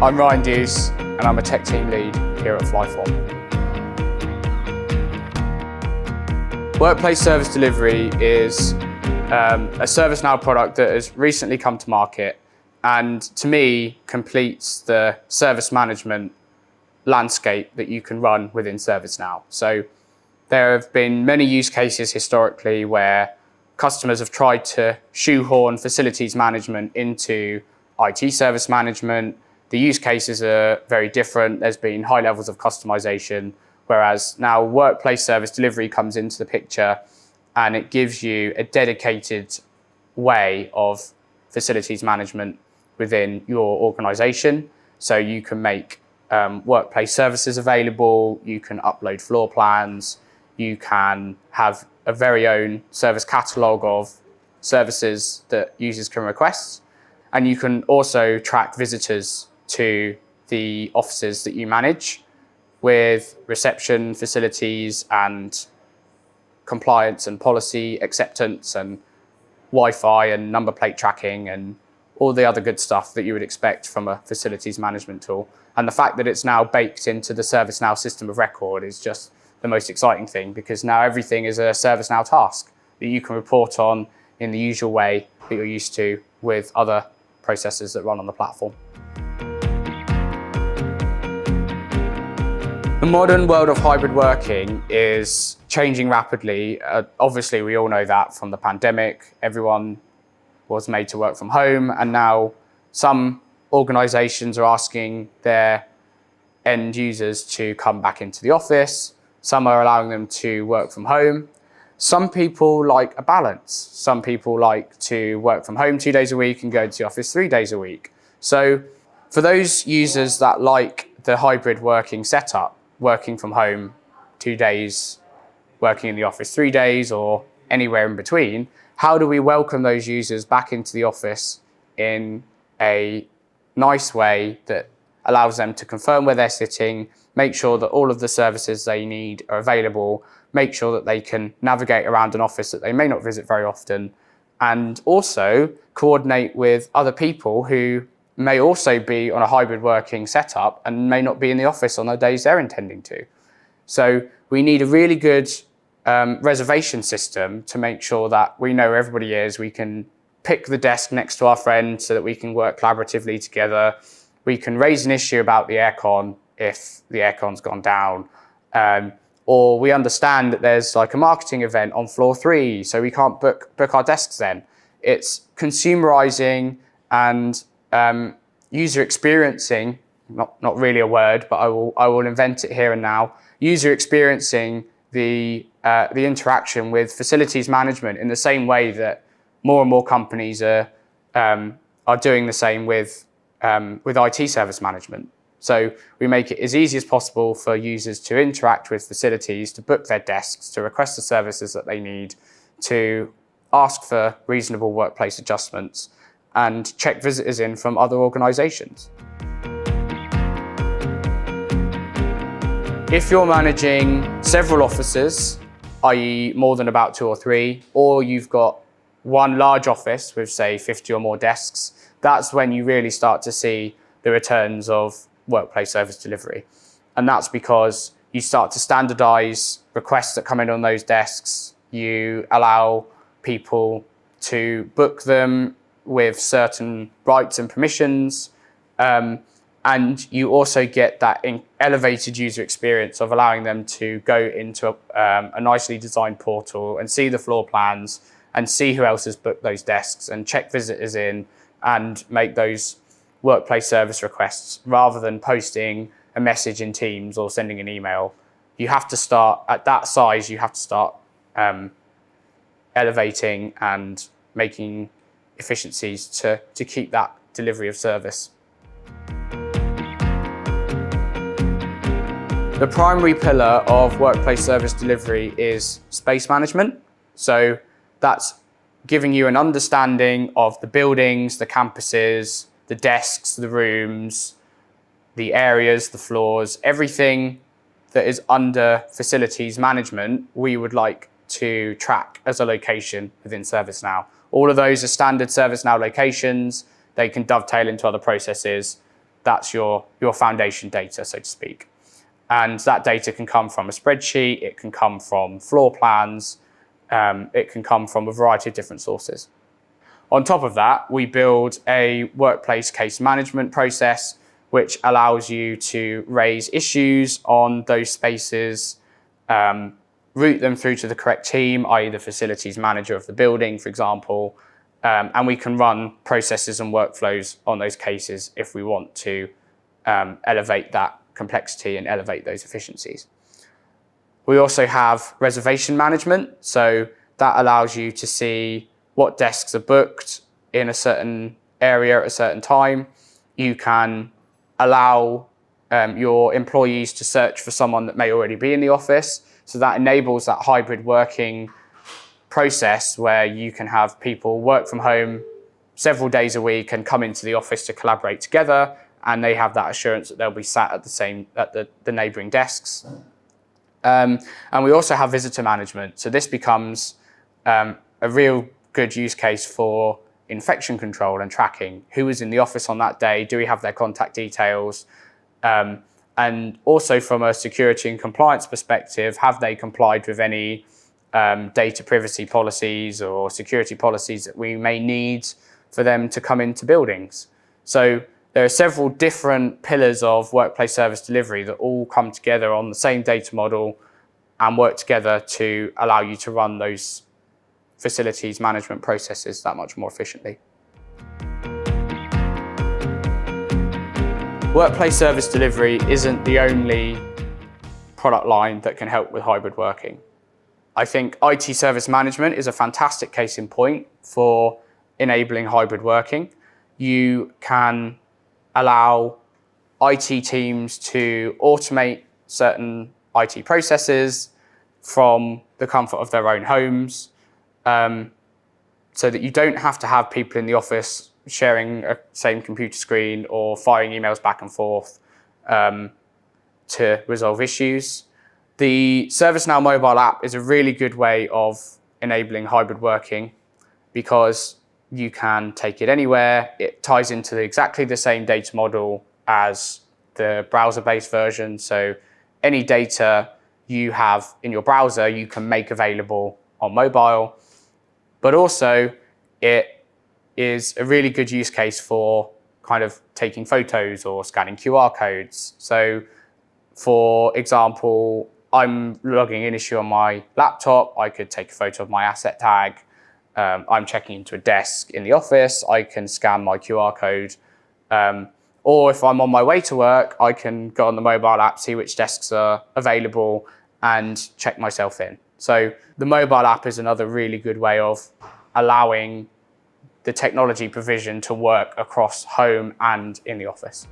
I'm Ryan Duce, and I'm a tech team lead here at FlyForm. Workplace Service Delivery is a ServiceNow product that has recently come to market, and to me completes the service management landscape that you can run within ServiceNow. So there have been many use cases historically where customers have tried to shoehorn facilities management into IT service management. The use cases are very different. There's been high levels of customization, whereas now Workplace Service Delivery comes into the picture and it gives you a dedicated way of facilities management within your organization. So you can make workplace services available, you can upload floor plans, you can have a very own service catalog of services that users can request, and you can also track visitors to the offices that you manage with reception facilities and compliance and policy acceptance and Wi-Fi and number plate tracking and all the other good stuff that you would expect from a facilities management tool. And the fact that it's now baked into the ServiceNow system of record is just the most exciting thing, because now everything is a ServiceNow task that you can report on in the usual way that you're used to with other processes that run on the platform. The modern world of hybrid working is changing rapidly. Obviously, we all know that from the pandemic. Everyone was made to work from home, and now some organizations are asking their end users to come back into the office. Some are allowing them to work from home. Some people like a balance. Some people like to work from home 2 days a week and go to the office 3 days a week. So for those users that like the hybrid working setup, working from home 2 days, working in the office 3 days, or anywhere in between, how do we welcome those users back into the office in a nice way that allows them to confirm where they're sitting, make sure that all of the services they need are available, make sure that they can navigate around an office that they may not visit very often, and also coordinate with other people who may also be on a hybrid working setup and may not be in the office on the days they're intending to. So we need a really good reservation system to make sure that we know where everybody is. We can pick the desk next to our friend so that we can work collaboratively together. We can raise an issue about the aircon if the aircon's gone down. Or we understand that there's like a marketing event on floor 3, so we can't book our desks then. It's consumerizing and user experiencing, not really a word, but I will invent it here and now, user experiencing the interaction with facilities management in the same way that more and more companies are doing the same with IT service management. So we make it as easy as possible for users to interact with facilities, to book their desks, to request the services that they need, to ask for reasonable workplace adjustments, and check visitors in from other organizations. If you're managing several offices, i.e. more than about 2 or 3, or you've got one large office with say 50 or more desks, that's when you really start to see the returns of workplace service delivery. And that's because you start to standardize requests that come in on those desks. You allow people to book them with certain rights and permissions. And you also get that elevated user experience of allowing them to go into a nicely designed portal and see the floor plans and see who else has booked those desks and check visitors in and make those workplace service requests rather than posting a message in Teams or sending an email. You have to start at that size, you have to start elevating and making efficiencies to keep that delivery of service. The primary pillar of workplace service delivery is space management. So that's giving you an understanding of the buildings, the campuses, the desks, the rooms, the areas, the floors, everything that is under facilities management, we would like to track as a location within ServiceNow. All of those are standard ServiceNow locations. They can dovetail into other processes. That's your foundation data, so to speak. And that data can come from a spreadsheet, it can come from floor plans, it can come from a variety of different sources. On top of that, we build a workplace case management process, which allows you to raise issues on those spaces, route them through to the correct team, i.e. the facilities manager of the building, for example, and we can run processes and workflows on those cases if we want to elevate that complexity and elevate those efficiencies. We also have reservation management, so that allows you to see what desks are booked in a certain area at a certain time. You can allow your employees to search for someone that may already be in the office, so that enables that hybrid working process where you can have people work from home several days a week and come into the office to collaborate together, and they have that assurance that they'll be sat at the neighbouring desks. And we also have visitor management. So this becomes a real good use case for infection control and tracking. Who was in the office on that day? Do we have their contact details? And also from a security and compliance perspective, have they complied with any data privacy policies or security policies that we may need for them to come into buildings? So there are several different pillars of workplace service delivery that all come together on the same data model and work together to allow you to run those facilities management processes that much more efficiently. Workplace service delivery isn't the only product line that can help with hybrid working. I think IT service management is a fantastic case in point for enabling hybrid working. You can allow IT teams to automate certain IT processes from the comfort of their own homes, so that you don't have to have people in the office sharing a same computer screen or firing emails back and forth to resolve issues. The ServiceNow mobile app is a really good way of enabling hybrid working because you can take it anywhere. It ties into exactly the same data model as the browser-based version. So any data you have in your browser, you can make available on mobile. But also, it is a really good use case for kind of taking photos or scanning QR codes. So for example, I'm logging an issue on my laptop. I could take a photo of my asset tag. I'm checking into a desk in the office, I can scan my QR code. Or if I'm on my way to work, I can go on the mobile app, see which desks are available and check myself in. So the mobile app is another really good way of allowing the technology provision to work across home and in the office.